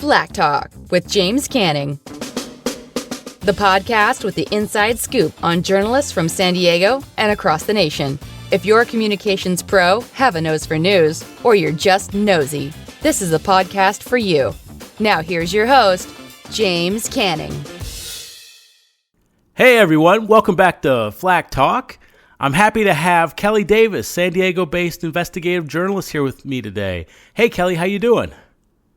Flack Talk with James Canning, the podcast with the inside scoop on journalists from San Diego and across the nation. If you're a communications pro, have a nose for news, or you're just nosy, this is the podcast for you. Now here's your host, James Canning. Hey everyone, welcome back to Flack Talk. I'm happy to have Kelly Davis, San Diego-based investigative journalist, here with me today. Hey Kelly, how you doing?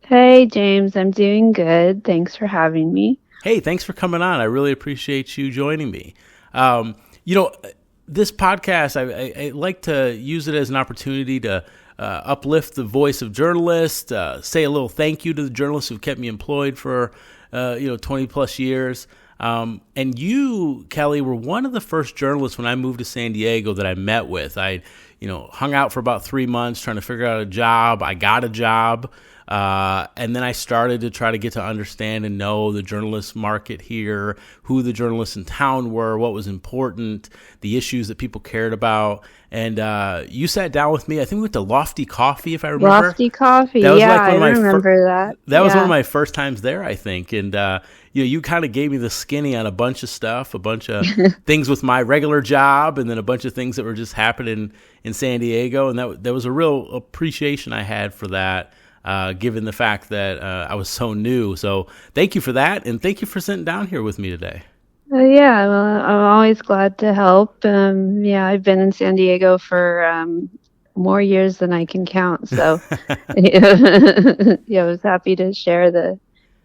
Hey James, I'm doing good. Thanks for having me. Hey, thanks for coming on. I really appreciate you joining me. This podcast, I like to use it as an opportunity to uplift the voice of journalists, say a little thank you to the journalists who've kept me employed for 20 plus years. And you, Kelly, were one of the first journalists when I moved to San Diego that I met with. I hung out for about 3 months trying to figure out a job. I got a job. And then I started to try to get to understand and know the journalist market here, who the journalists in town were, what was important, the issues that people cared about. And you sat down with me. I think we went to Lofty Coffee, if I remember. Lofty Coffee, that was I remember that. That was one of my first times there, I think. And you kind of gave me the skinny on a bunch of stuff, a bunch of things with my regular job, and then a bunch of things that were just happening in San Diego. And that was a real appreciation I had for that. Given the fact that I was so new. So thank you for that, and thank you for sitting down here with me today. Yeah, well, I'm always glad to help. I've been in San Diego for more years than I can count. So I was happy to share the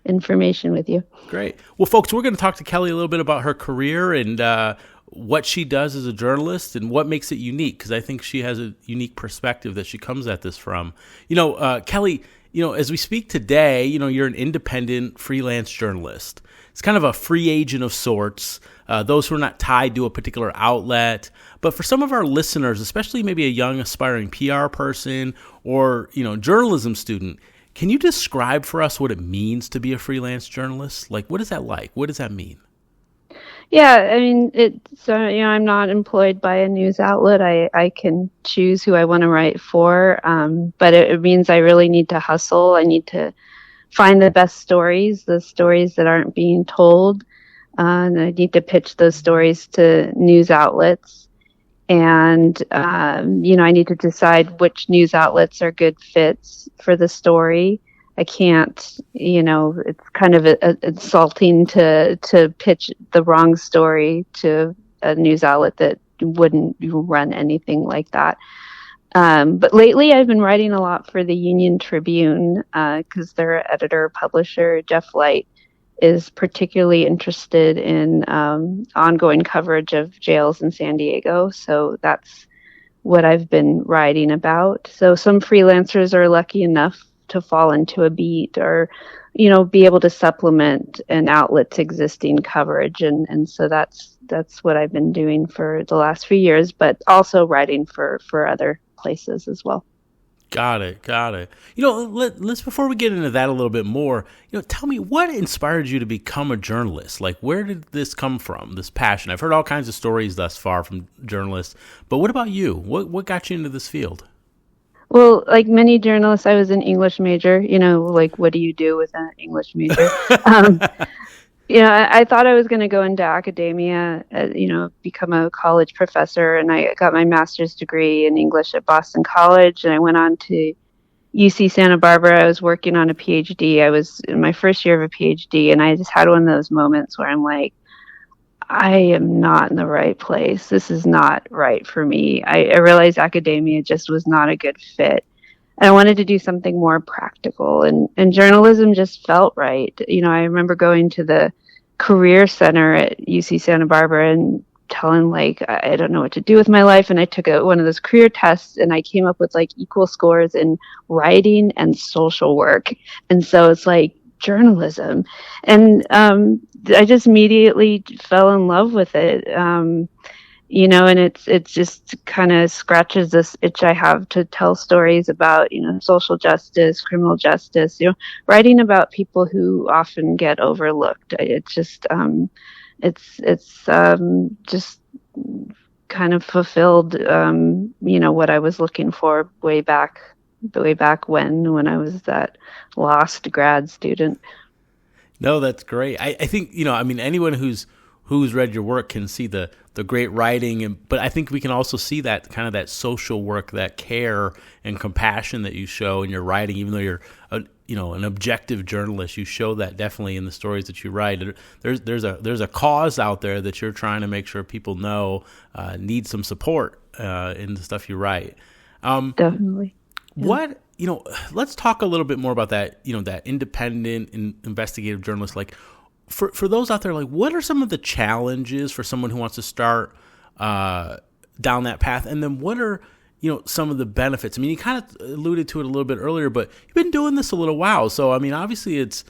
information with you. Great. Well, folks, we're going to talk to Kelly a little bit about her career and what she does as a journalist and what makes it unique, because I think she has a unique perspective that she comes at this from. Kelly, as we speak today, you're an independent freelance journalist. It's kind of a free agent of sorts, those who are not tied to a particular outlet. But for some of our listeners, especially maybe a young aspiring PR person or, journalism student, can you describe for us what it means to be a freelance journalist? Like, what is that like? What does that mean? Yeah, I mean, I'm not employed by a news outlet. I can choose who I want to write for, but it means I really need to hustle. I need to find the best stories, the stories that aren't being told, and I need to pitch those stories to news outlets. And, I need to decide which news outlets are good fits for the story. I can't, it's kind of insulting to pitch the wrong story to a news outlet that wouldn't run anything like that. But lately I've been writing a lot for the Union Tribune because their editor-publisher, Jeff Light, is particularly interested in ongoing coverage of jails in San Diego. So that's what I've been writing about. So some freelancers are lucky enough to fall into a beat or, be able to supplement an outlet's existing coverage. And so that's what I've been doing for the last few years, but also writing for other places as well. Got it. Let's before we get into that a little bit more, tell me what inspired you to become a journalist? Like, where did this come from, this passion? I've heard all kinds of stories thus far from journalists, but what about you? What got you into this field? Well, like many journalists, I was an English major, what do you do with an English major? I thought I was going to go into academia, become a college professor, and I got my master's degree in English at Boston College, and I went on to UC Santa Barbara. I was working on a PhD. I was in my first year of a PhD, and I just had one of those moments where I'm like, I am not in the right place. This is not right for me. I realized academia just was not a good fit. And I wanted to do something more practical, and journalism just felt right. I remember going to the career center at UC Santa Barbara and telling I don't know what to do with my life. And I took one of those career tests and I came up with equal scores in writing and social work. And so it's journalism. And I just immediately fell in love with it. And it's just kind of scratches this itch I have to tell stories about, social justice, criminal justice, writing about people who often get overlooked. It's just, just kind of fulfilled, what I was looking for way back way back when I was that lost grad student. No, that's great. I think, I mean, anyone who's read your work can see the great writing, but I think we can also see that kind of that social work, that care and compassion that you show in your writing. Even though you're an objective journalist, you show that definitely in the stories that you write. There's a cause out there that you're trying to make sure people know need some support in the stuff you write. Definitely. What, let's talk a little bit more about that, that independent investigative journalist. Like for those out there, like what are some of the challenges for someone who wants to start down that path? And then what are, some of the benefits? I mean, you kind of alluded to it a little bit earlier, but you've been doing this a little while. So, I mean, obviously it's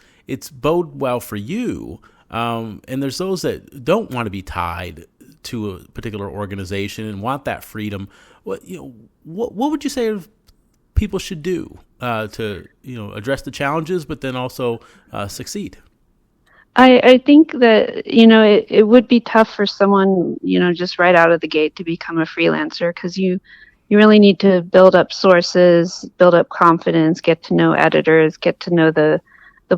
bode well for you. And there's those that don't want to be tied to a particular organization and want that freedom. What would you say people should do to address the challenges, but then also succeed? I think that it would be tough for someone just right out of the gate to become a freelancer, because you really need to build up sources, build up confidence, get to know editors, get to know the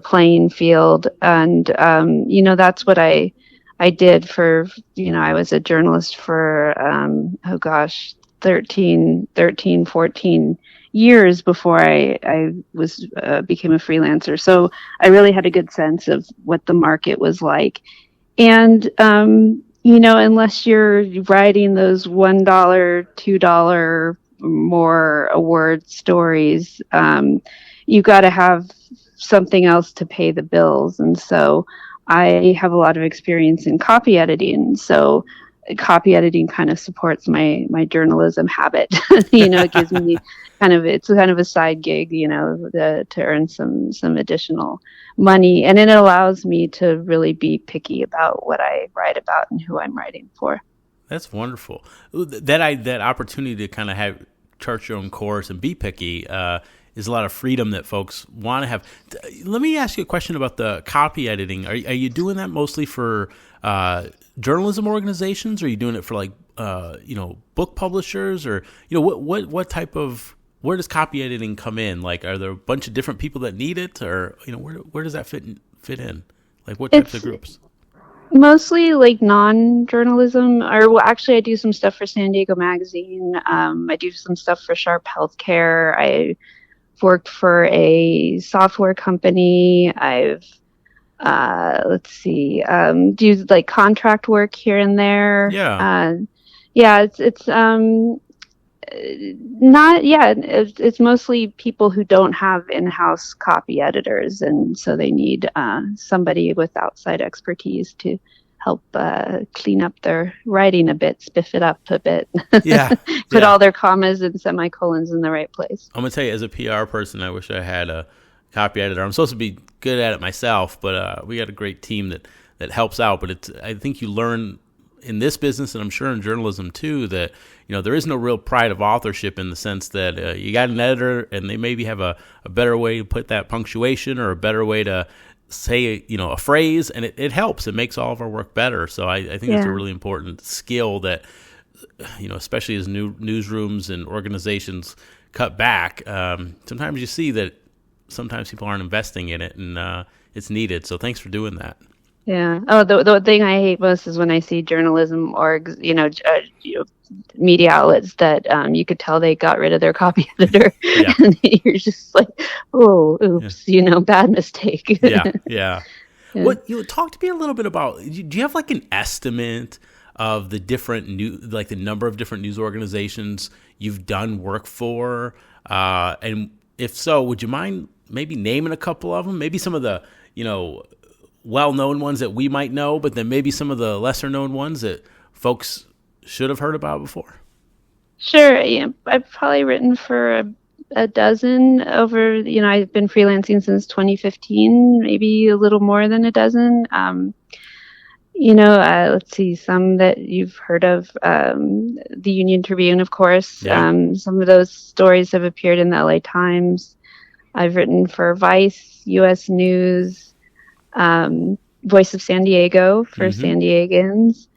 playing field, and that's what I did for I was a journalist for 14 years before I was became a freelancer. So I really had a good sense of what the market was like. And unless you're writing those $1, $2 more award stories, you got to have something else to pay the bills. And so I have a lot of experience in copy editing. So copy editing kind of supports my journalism habit. It gives me it's kind of a side gig, to earn some additional money. And it allows me to really be picky about what I write about and who I'm writing for. That's wonderful. That opportunity to kind of chart your own course and be picky is a lot of freedom that folks want to have. Let me ask you a question about the copy editing. Are you doing that mostly for journalism organizations? Or are you doing it for book publishers, or what type of, where does copy editing come in? Like, are there a bunch of different people that need it, or where does that fit in? Like, what types of groups? Mostly like non-journalism, actually I do some stuff for San Diego Magazine. I do some stuff for Sharp Healthcare. I worked for a software company. I've do like contract work here and there. It's mostly people who don't have in-house copy editors, and so they need somebody with outside expertise to help clean up their writing a bit, spiff it up a bit. Put all their commas and semicolons in the right place. I'm gonna tell you, as a PR person, I wish I had a copy editor. I'm supposed to be good at it myself, but we got a great team that helps out. But I think you learn in this business, and I'm sure in journalism too, that there is no real pride of authorship, in the sense that you got an editor and they maybe have a better way to put that punctuation, or a better way to say a phrase, and it helps. It makes all of our work better. So I think it's a really important skill that especially as newsrooms and organizations cut back, sometimes you see that sometimes people aren't investing in it, and it's needed. So thanks for doing that. Yeah. Oh, the thing I hate most is when I see journalism orgs, media outlets that you could tell they got rid of their copy editor, and you're just like, oh, oops, bad mistake. Yeah. What talk to me a little bit about? Do you have like an estimate of the different the number of different news organizations you've done work for? And if so, would you mind maybe naming a couple of them? Maybe some of the well-known ones that we might know, but then maybe some of the lesser-known ones that folks should have heard about before. Sure. Yeah, I've probably written for a dozen over. I've been freelancing since 2015, maybe a little more than a dozen. Let's see, some that you've heard of, the Union Tribune, of course. Yeah. Some of those stories have appeared in the LA Times. I've written for Vice, U.S. News, Voice of San Diego for San Diegans.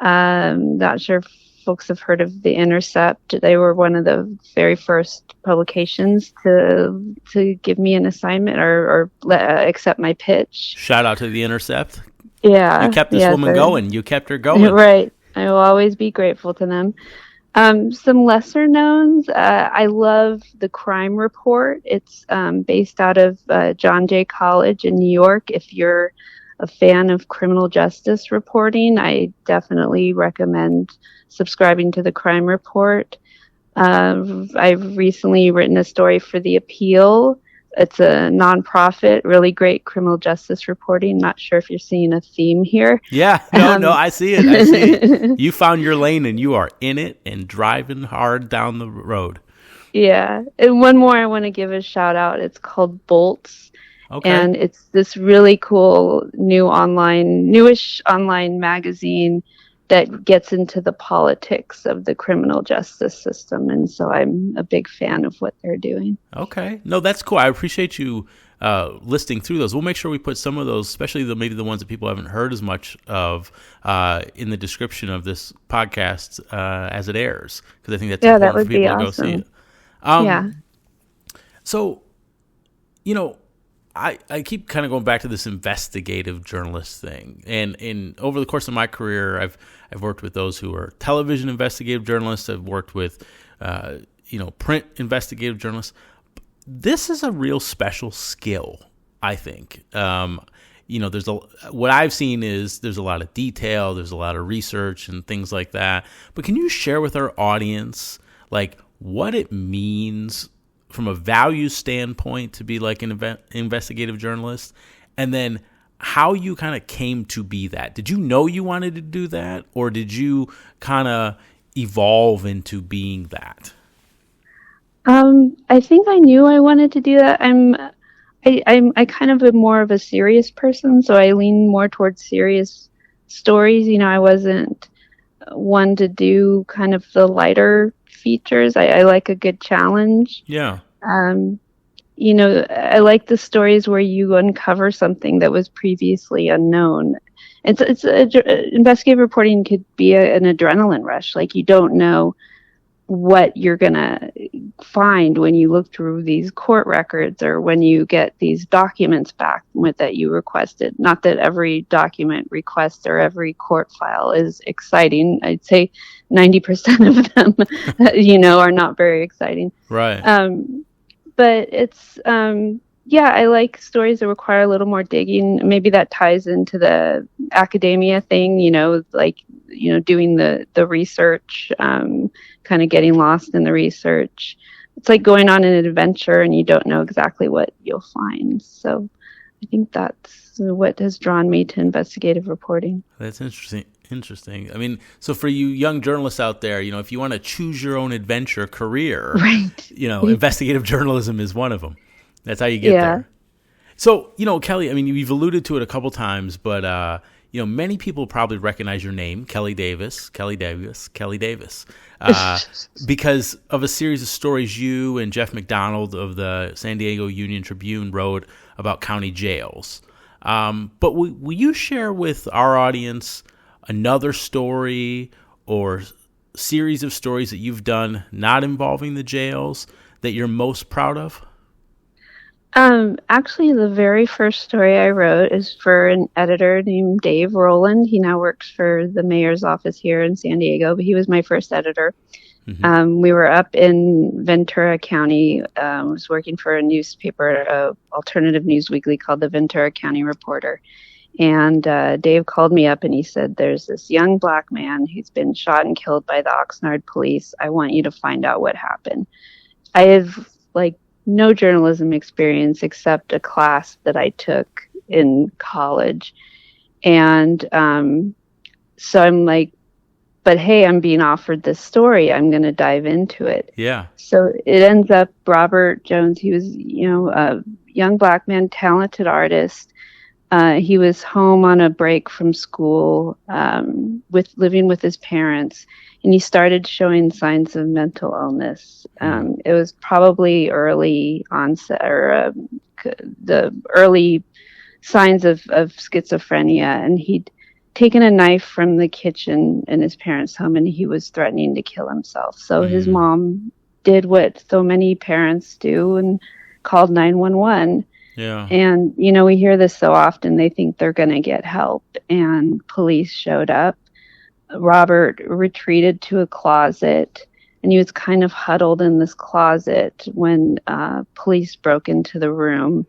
Not sure folks have heard of The Intercept. They were one of the very first publications to give me an assignment or accept my pitch. Shout out to The Intercept. Yeah. You kept this woman going. You kept her going. Right. I will always be grateful to them. Some lesser knowns, I love The Crime Report. It's based out of John Jay College in New York. If you're a fan of criminal justice reporting, I definitely recommend subscribing to The Crime Report. I've recently written a story for The Appeal. It's a nonprofit, really great criminal justice reporting. Not sure if you're seeing a theme here. Yeah, no, I see it. I see it. You found your lane and you are in it and driving hard down the road. Yeah. And one more I want to give a shout out. It's called Bolts. Okay. And it's this really cool newish online magazine that gets into the politics of the criminal justice system. And so I'm a big fan of what they're doing. Okay. No, that's cool. I appreciate you listing through those. We'll make sure we put some of those, especially maybe the ones that people haven't heard as much of, in the description of this podcast as it airs, because I think that's important that would for people be to awesome. go see it. Yeah. So, I keep kind of going back to this investigative journalist thing, and over the course of my career, I've worked with those who are television investigative journalists. I've worked with, print investigative journalists. This is a real special skill, I think. What I've seen is there's a lot of detail, there's a lot of research and things like that. But can you share with our audience, like, what it means from a value standpoint to be like an investigative journalist, and then how you kind of came to be that? Did you know you wanted to do that, or did you kind of evolve into being that? I think I knew I wanted to do that. I kind of am more of a serious person, so I lean more towards serious stories. I wasn't one to do kind of the lighter features. I like a good challenge. Yeah. I like the stories where you uncover something that was previously unknown. Investigative reporting could be an adrenaline rush. Like, you don't know what you're gonna find when you look through these court records or when you get these documents back that you requested. Not that every document request or every court file is exciting. I'd say 90% of them, are not very exciting. Right. But it's, I like stories that require a little more digging. Maybe that ties into the academia thing, doing the research, kind of getting lost in the research. It's like going on an adventure and you don't know exactly what you'll find. So I think that's what has drawn me to investigative reporting. That's interesting. I mean, so for you young journalists out there, if you want to choose your own adventure career, right. Investigative journalism is one of them. That's how you get there. So, Kelly, I mean, you've alluded to it a couple times, but, many people probably recognize your name, Kelly Davis, because of a series of stories you and Jeff McDonald of the San Diego Union Tribune wrote about county jails. But will you share with our audience another story or series of stories that you've done not involving the jails that you're most proud of? Actually, the very first story I wrote is for an editor named Dave Rowland. He now works for the mayor's office here in San Diego, but he was my first editor. Mm-hmm. We were up in Ventura County. I was working for a newspaper, alternative news weekly called the Ventura County Reporter. And Dave called me up and he said, there's this young black man who's been shot and killed by the Oxnard police. I want you to find out what happened. I have no journalism experience except a class that I took in college. And so I'm like, but hey, I'm being offered this story. I'm going to dive into it. Yeah. So it ends up Robert Jones. He was, a young black man, talented artist. He was home on a break from school, living with his parents, and he started showing signs of mental illness. It was probably early onset or the early signs of schizophrenia, and he'd taken a knife from the kitchen in his parents' home, and he was threatening to kill himself. So his mom did what so many parents do and called 911. Yeah. And, we hear this so often, they think they're going to get help. And police showed up. Robert retreated to a closet, and he was kind of huddled in this closet when police broke into the room.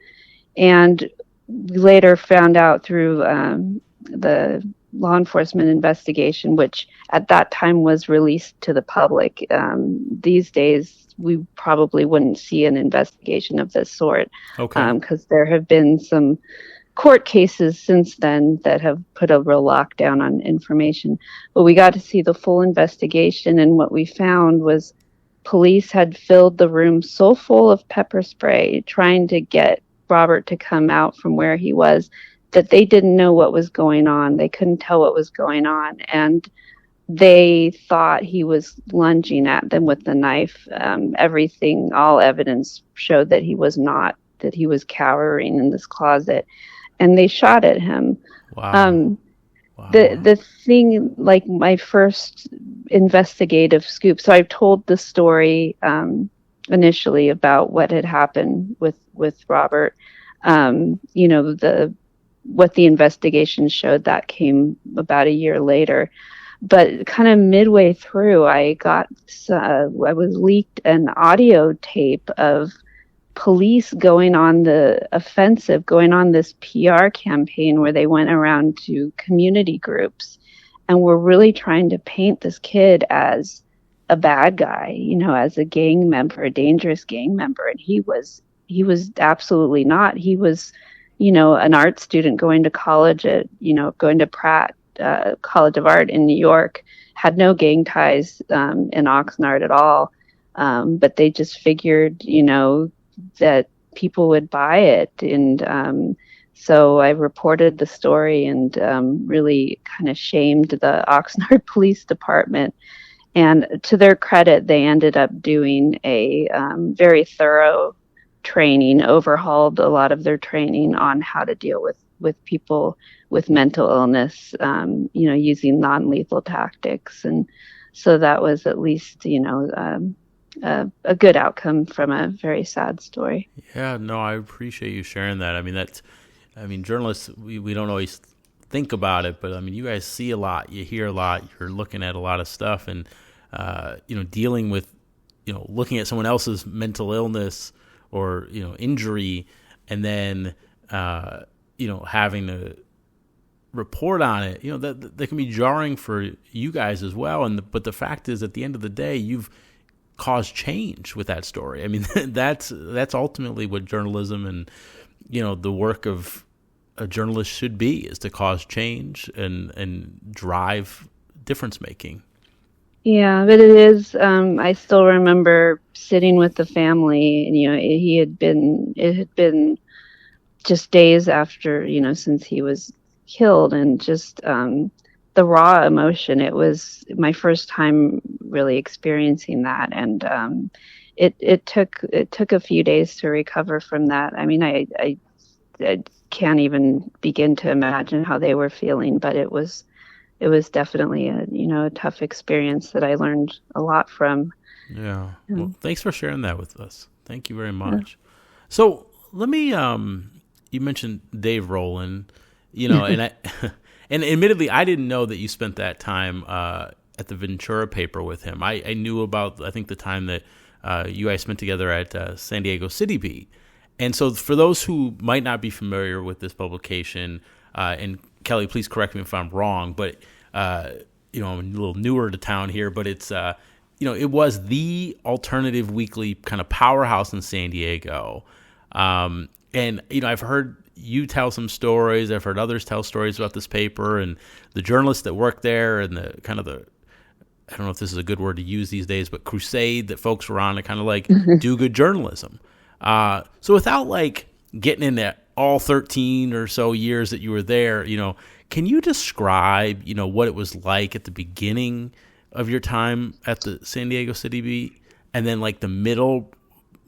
And we later found out through the law enforcement investigation, which at that time was released to the public. These days, we probably wouldn't see an investigation of this sort, because there have been some court cases since then that have put a real lockdown on information. But we got to see the full investigation, and what we found was police had filled the room so full of pepper spray trying to get Robert to come out from where he was that they didn't know what was going on. They couldn't tell what was going on, and they thought he was lunging at them with the knife. All evidence showed that he was not, that he was cowering in this closet, and they shot at him. Wow. The thing, like my first investigative scoop, so I've told the story initially about what had happened with Robert. What the investigation showed, that came about a year later. But kind of midway through, I was leaked an audio tape of police going on the offensive, going on this PR campaign where they went around to community groups and were really trying to paint this kid as a bad guy, as a gang member, a dangerous gang member. And he was absolutely not. He was, an art student going to college going to Pratt College of Art in New York, had no gang ties in Oxnard at all. But they just figured, that people would buy it. And so I reported the story and really kind of shamed the Oxnard Police Department. And to their credit, they ended up doing a very thorough training, overhauled a lot of their training on how to deal with people with mental illness, using non-lethal tactics. And so that was at least, a good outcome from a very sad story. Yeah, no, I appreciate you sharing that. I mean, journalists, we don't always think about it, but you guys see a lot, you hear a lot, you're looking at a lot of stuff, and, dealing with, looking at someone else's mental illness or, injury, and then, having to report on it, that can be jarring for you guys as well. But the fact is, at the end of the day, you've caused change with that story. That's ultimately what journalism and, the work of a journalist should be, is to cause change and drive difference making. Yeah, but it is, I still remember sitting with the family, and, it had been just days after, since he was killed, and just the raw emotion. It was my first time really experiencing that, and it took a few days to recover from that. I can't even begin to imagine how they were feeling, but it was definitely a tough experience that I learned a lot from. Yeah. Well, thanks for sharing that with us. Thank you very much. Yeah. So let me, you mentioned Dave Rowland, and and admittedly, I didn't know that you spent that time at the Ventura paper with him. I knew about, I think, the time that you guys spent together at San Diego City Beat. And so for those who might not be familiar with this publication, and Kelly, please correct me if I'm wrong, but, I'm a little newer to town here, but it's, it was the alternative weekly kind of powerhouse in San Diego. And, I've heard you tell some stories. I've heard others tell stories about this paper and the journalists that work there, and the kind of I don't know if this is a good word to use these days, but crusade that folks were on to kind of do good journalism. So without getting into all 13 or so years that you were there, can you describe, what it was like at the beginning of your time at the San Diego City Beat, and then the middle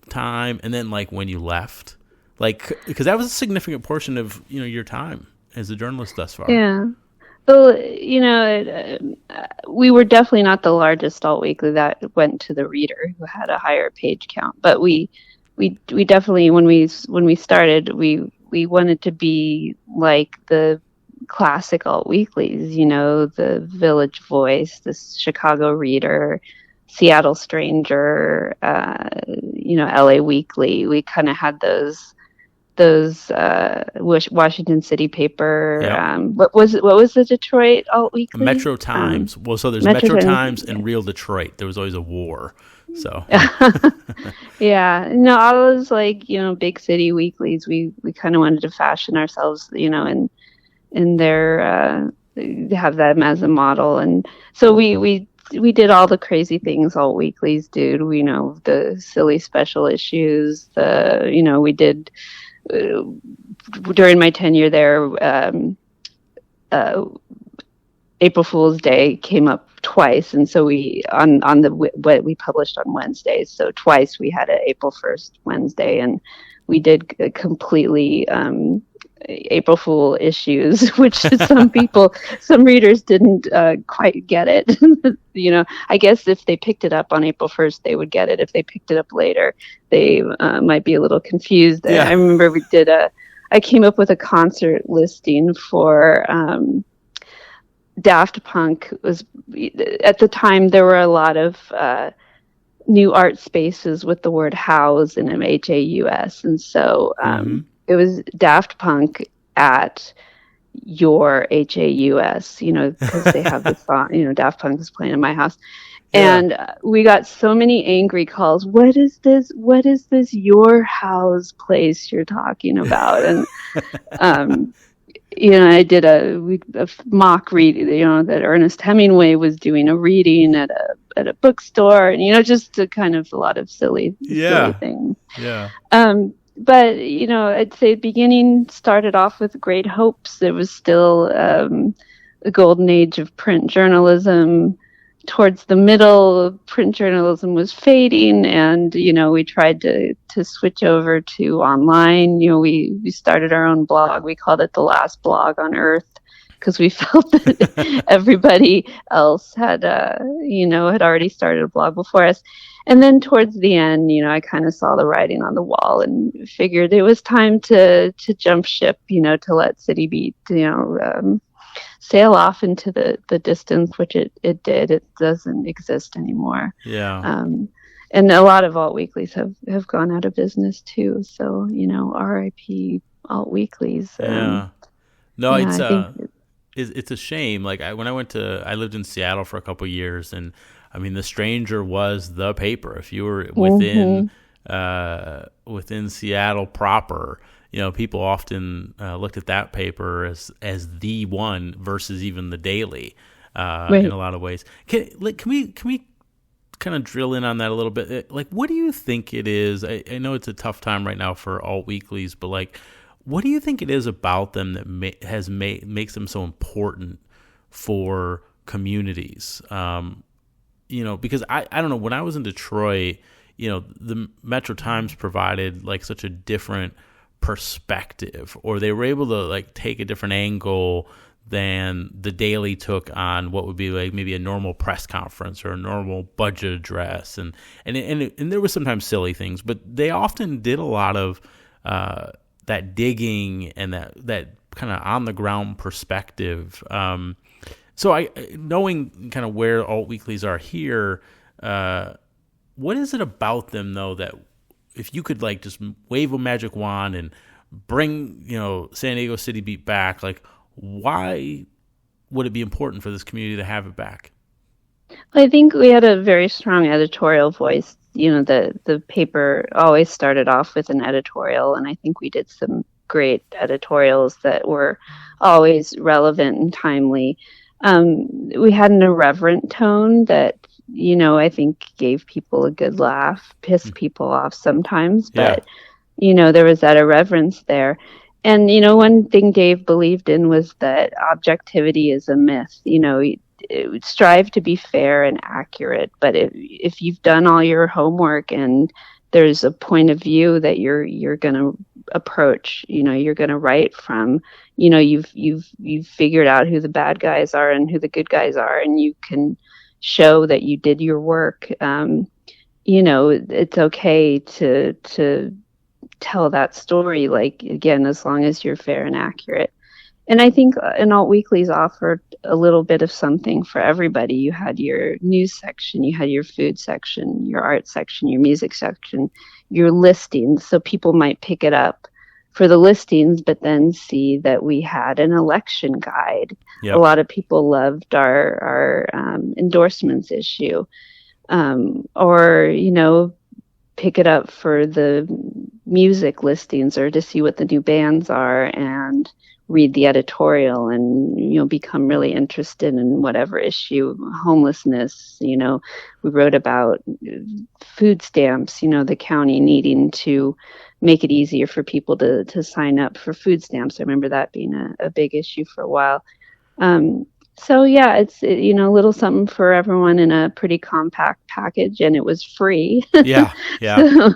time, and then when you left? Because that was a significant portion of, your time as a journalist thus far. Yeah. Well, we were definitely not the largest alt weekly. That went to the Reader, who had a higher page count. But we definitely, when we started, we wanted to be like the classic alt weeklies. The Village Voice, the Chicago Reader, Seattle Stranger, LA Weekly. We kind of had those Washington City paper. Yep. What was the Detroit alt weekly? Metro Times. Well, so there's Metro Times and Real Detroit. There was always a war. So yeah, no, all those big city weeklies. We kind of wanted to fashion ourselves, in their have them as a model, and so we did all the crazy things all weeklies do. The silly special issues. We did. During my tenure there, April Fool's Day came up twice, and so we what we published on Wednesdays. So twice we had an April 1st Wednesday, and we did completely April Fool issues, which some readers didn't quite get it. I guess if they picked it up on April 1st, they would get it. If they picked it up later, they might be a little confused. Yeah. I remember I came up with a concert listing for Daft Punk. At the time, there were a lot of new art spaces with the word house in them, HAUS. And so it was Daft Punk at your HAUS, because they have the song, Daft Punk is playing in my house. Yeah. And we got so many angry calls. What is this? What is this your house place you're talking about? And, I did a mock reading, that Ernest Hemingway was doing a reading at a bookstore, and, just a kind of a lot of silly things. Yeah. But, I'd say the beginning started off with great hopes. There was still a golden age of print journalism. Towards the middle, print journalism was fading, and we tried to switch over to online. We started our own blog. We called it the last blog on earth, because we felt that everybody else had already started a blog before us. And then towards the end, I kind of saw the writing on the wall and figured it was time to jump ship, to let City Beat sail off into the distance, which it did. It doesn't exist anymore. Yeah. And a lot of alt weeklies have gone out of business too. So, RIP alt weeklies. Yeah. No, it's a shame. Like I lived in Seattle for a couple of years, and I mean, The Stranger was the paper. If you were within Seattle proper, people often looked at that paper as the one versus even the Daily in a lot of ways. Can we kind of drill in on that a little bit? Like, what do you think it is? I know it's a tough time right now for alt weeklies, but like, what do you think it is about them that makes them so important for communities? Because I don't know, when I was in Detroit, the Metro Times provided like such a different perspective, or they were able to like take a different angle than the Daily took on what would be like maybe a normal press conference or a normal budget address, and there were sometimes silly things, but they often did a lot of that digging and that kind of on the ground perspective. So knowing kind of where alt weeklies are here, what is it about them though that if you could like just wave a magic wand and bring, San Diego City Beat back, like why would it be important for this community to have it back? Well, I think we had a very strong editorial voice. The paper always started off with an editorial, and I think we did some great editorials that were always relevant and timely. We had an irreverent tone that, I think gave people a good laugh, pissed people off sometimes, but, there was that irreverence there. And, one thing Dave believed in was that objectivity is a myth. Strive to be fair and accurate, but if you've done all your homework and there's a point of view that you're going to approach. You're going to write from. You've figured out who the bad guys are and who the good guys are, and you can show that you did your work. It's okay to tell that story, like, again, as long as you're fair and accurate. And I think an alt weeklies offered a little bit of something for everybody. You had your news section, you had your food section, your art section, your music section, your listings. So people might pick it up for the listings, but then see that we had an election guide. Yep. A lot of people loved our endorsements issue. Or pick it up for the music listings, or to see what the new bands are and read the editorial, and become really interested in whatever issue. Homelessness, we wrote about food stamps, the county needing to make it easier for people to sign up for food stamps. I remember that being a big issue for a while. So yeah, it's a little something for everyone in a pretty compact package, and it was free. Yeah. So,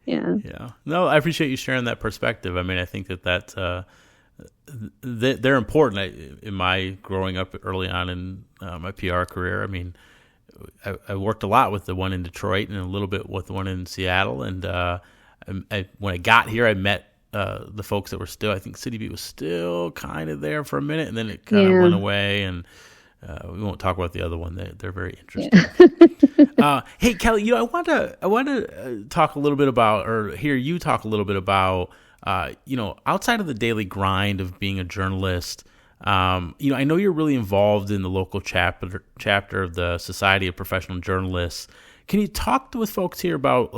yeah. No, I appreciate you sharing that perspective. I mean, I think that they're important. In my growing up early on in my PR career, I mean, I worked a lot with the one in Detroit and a little bit with the one in Seattle. And when I got here, I met the folks that were still, I think City Beat was still kind of there for a minute, and then it kind of went away, and we won't talk about the other one. They're very interesting. Hey, Kelly, I want to talk a little bit about, or hear you talk a little bit about, outside of the daily grind of being a journalist. I know you're really involved in the local chapter of the Society of Professional Journalists. Can you talk with folks here about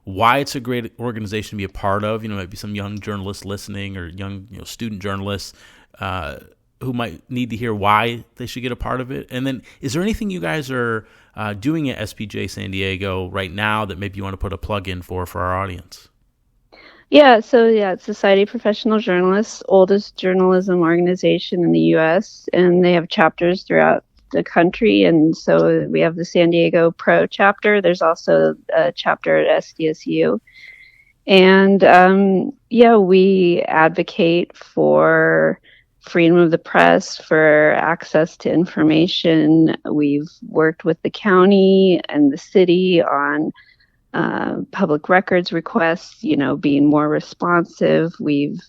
why it's a great organization to be a part of? Maybe some young journalists listening, or young student journalists who might need to hear why they should get a part of it. And then, is there anything you guys are doing at SPJ San Diego right now that maybe you want to put a plug in for our audience? Yeah, so it's Society of Professional Journalists, oldest journalism organization in the U.S., and they have chapters throughout the country. And so we have the San Diego Pro chapter. There's also a chapter at SDSU. And we advocate for freedom of the press, for access to information. We've worked with the county and the city on public records requests, being more responsive. We've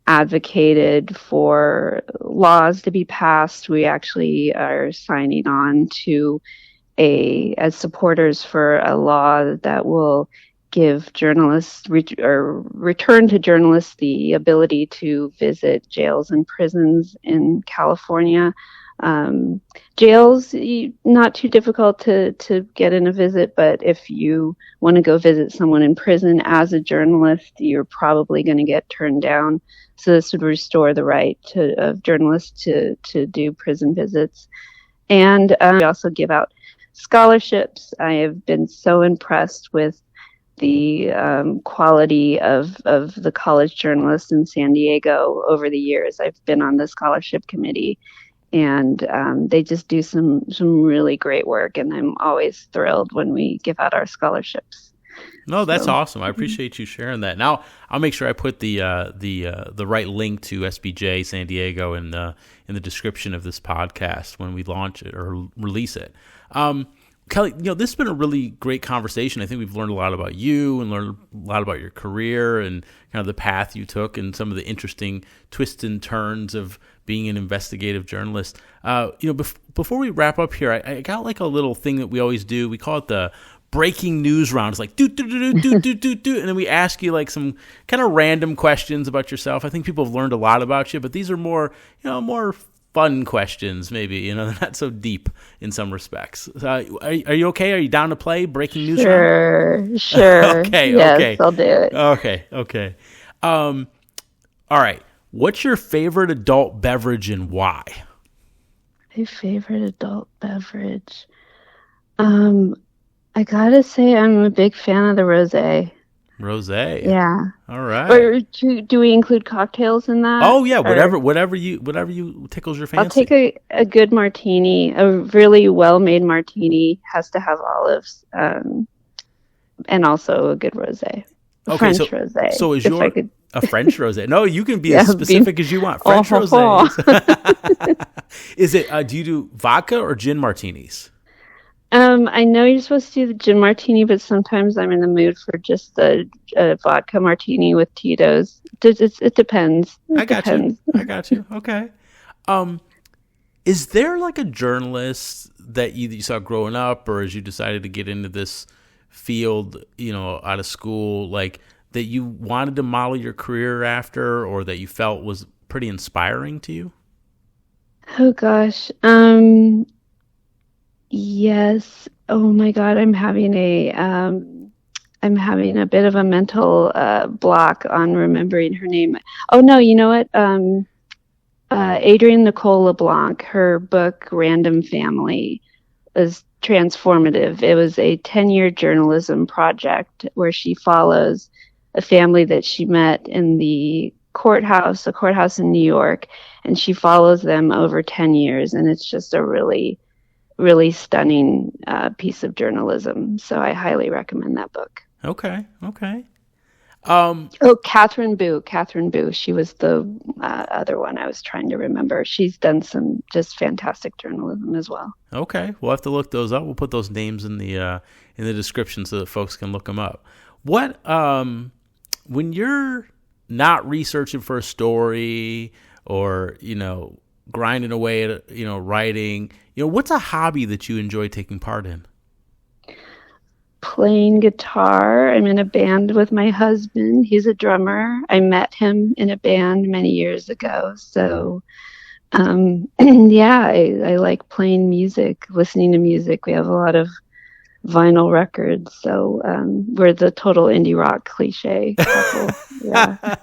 advocated for laws to be passed. We actually are signing on to as supporters for a law that will give journalists return to journalists the ability to visit jails and prisons in California. Jails, not too difficult to get in a visit, but if you want to go visit someone in prison as a journalist, you're probably going to get turned down. So this would restore the right of journalists to do prison visits. And we also give out scholarships. I have been so impressed with the quality of the college journalists in San Diego over the years. I've been on the scholarship committee, and they just do some really great work, and I'm always thrilled when we give out our scholarships. No, that's awesome. I appreciate you sharing that. Now, I'll make sure I put the right link to SBJ San Diego in the description of this podcast when we launch it or release it. Kelly, this has been a really great conversation. I think we've learned a lot about you and learned a lot about your career and kind of the path you took and some of the interesting twists and turns of being an investigative journalist. Before we wrap up here, I got a little thing that we always do. We call it the breaking news round. It's like do do do do do do do, and then we ask you some kind of random questions about yourself. I think people have learned a lot about you, but these are more fun questions, maybe, not so deep in some respects. Are you okay? Are you down to play breaking news round? Sure. Okay. Yes, I'll do it. Okay. All right. What's your favorite adult beverage and why? My favorite adult beverage. I gotta say, I'm a big fan of the rosé. Rosé. Yeah. All right. Or do we include cocktails in that? Oh yeah, whatever you tickles your fancy. I'll take a good martini. A really well-made martini has to have olives. and also a good rosé. French rosé. So is your a French rosé? No, you can be as specific as you want. French rosés. Is it? Do you do vodka or gin martinis? I know you're supposed to do the gin martini, but sometimes I'm in the mood for just a vodka martini with Tito's. It depends. I got you. Okay. Is there like a journalist that you saw growing up, or as you decided to get into this field, out of school, like that you wanted to model your career after, or that you felt was pretty inspiring to you? Oh gosh. Yes. Oh my God. I'm having a bit of a mental block on remembering her name. Oh no, you know what? Adrienne Nicole LeBlanc, her book Random Family is transformative. It was a 10-year journalism project where she follows a family that she met in a courthouse in New York, and she follows them over 10 years, and it's just a really, really stunning piece of journalism. So I highly recommend that book. Okay. Catherine Boo. She was the other one I was trying to remember. She's done some just fantastic journalism as well. Okay, we'll have to look those up. We'll put those names in the description so that folks can look them up. What when you're not researching for a story or grinding away at writing, what's a hobby that you enjoy taking part in? Playing guitar. I'm in a band with my husband. He's a drummer. I met him in a band many years ago. So, I like playing music, listening to music. We have a lot of vinyl records. So, we're the total indie rock cliche couple. Yeah.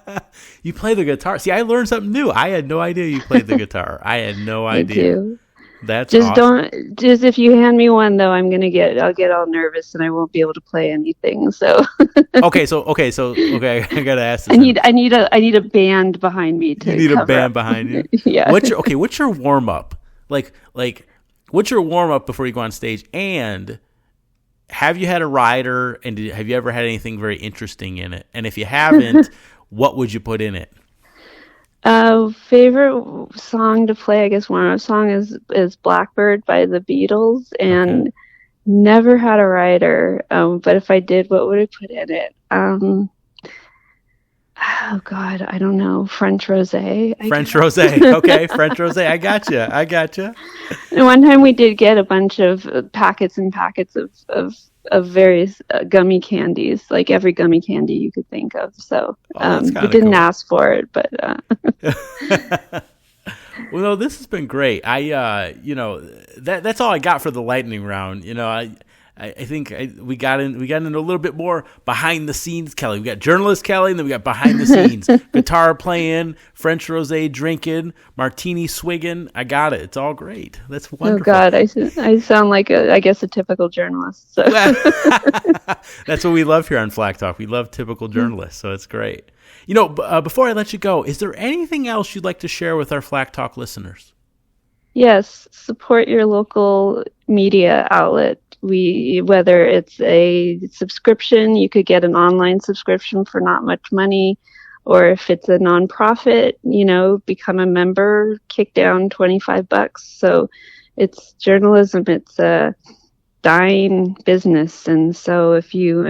You play the guitar. See, I learned something new. I had no idea you played the guitar. I had no idea. Do. That's awesome. Just if you hand me one though, I'll get all nervous and I won't be able to play anything. So okay, I gotta ask this. I need a band behind me to. You need a band behind you. Yeah. What's your warm up? Like what's your warm up before you go on stage? And have you had a rider? And have you ever had anything very interesting in it? And if you haven't, what would you put in it? Favorite song to play, I guess warm-up song is Blackbird by the Beatles, and never had a rider. But if I did, what would I put in it? Oh God, I don't know. French rosé. Rosé. Okay, French rosé. I gotcha. And one time we did get a bunch of packets and packets of various gummy candies, like every gummy candy you could think of. So we didn't ask for it, but. Well, no, this has been great. That's all I got for the lightning round. I think we got into a little bit more behind the scenes, Kelly. We got journalist Kelly, and then we got behind the scenes, guitar playing, French rosé drinking, martini swigging. I got it. It's all great. That's wonderful. Oh God, I sound like a typical journalist. So. That's what we love here on Flack Talk. We love typical journalists, so it's great. Before I let you go, is there anything else you'd like to share with our Flack Talk listeners? Yes, support your local media outlet. Whether it's a subscription, you could get an online subscription for not much money, or if it's a nonprofit, become a member, kick down $25. So it's journalism. It's a dying business. And so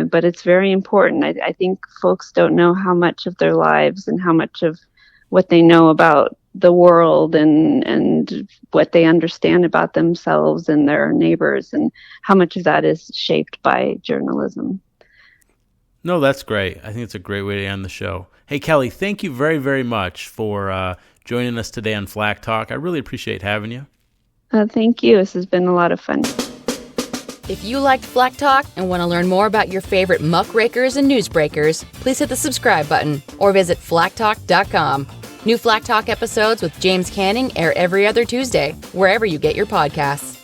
but it's very important. I think folks don't know how much of their lives and how much of what they know about the world and what they understand about themselves and their neighbors, and how much of that is shaped by journalism. No, that's great. I think it's a great way to end the show. Hey, Kelly, thank you very, very much for joining us today on Flack Talk. I really appreciate having you. Thank you. This has been a lot of fun. If you liked Flack Talk and want to learn more about your favorite muckrakers and newsbreakers, please hit the subscribe button or visit flacktalk.com. New Flack Talk episodes with James Canning air every other Tuesday, wherever you get your podcasts.